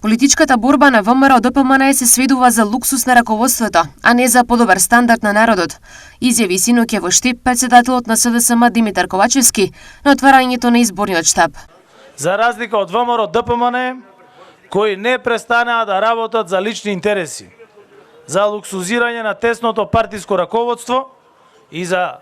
Политичката борба на ВМРО ДПМН се сведува за луксус на раководството, а не за подобар стандард на народот, изјави синоќа во Штип претседателот на СДСМ Димитар Ковачевски на отварањето на изборниот штаб. За разлика од ВМРО ДПМН, кои не престанаа да работат за лични интереси, за луксузирање на тесното партиско раководство и за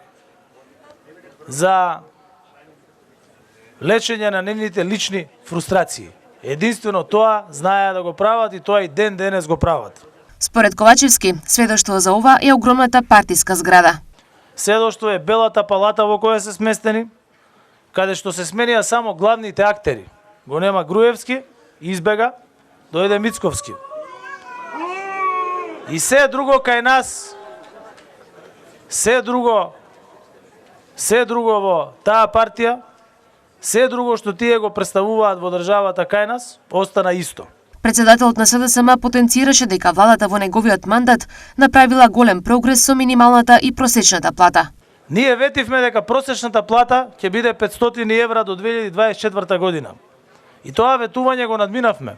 лечење на нивните лични фрустрации. Единствено тоа знаеа да го прават и тоа и ден денес го прават. Според Ковачевски, сведоштво за ова е огромната партиска зграда. Сведоштво е Белата палата во која се сместени, каде што се сменија само главните актери. Го нема Груевски, избега, дојде Мицковски. И се друго кај нас, се друго во таа партија, се друго што тие го представуваат во државата кај нас, остана исто. Председателот на СДСМ потенцираше дека владата во неговиот мандат направила голем прогрес со минималната и просечната плата. Ние ветивме дека просечната плата ќе биде 500 евра до 2024 година. И тоа ветување го надминавме.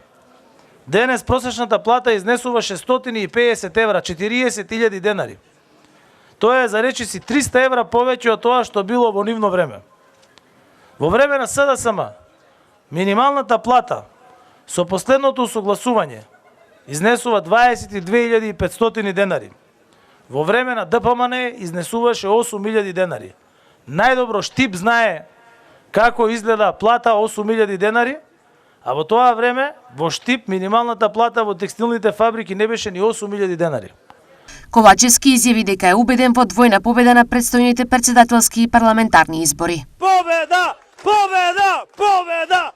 Денес просечната плата изнесува 650 евра, 40.000 денари. Тоа е за речиси 300 евра повеќе од тоа што било во нивно време. Во време на СДСМ, минималната плата со последното усогласување изнесува 22.500 денари. Во време на ДПМН изнесуваше 8.000 денари. Најдобро Штип знае како изгледа плата 8.000 денари, а во тоа време во Штип минималната плата во текстилните фабрики не беше ни 8.000 денари. Ковачевски изјави дека е убеден во двојна победа на претстојните претседателски и парламентарни избори. Победа! Победа! Победа!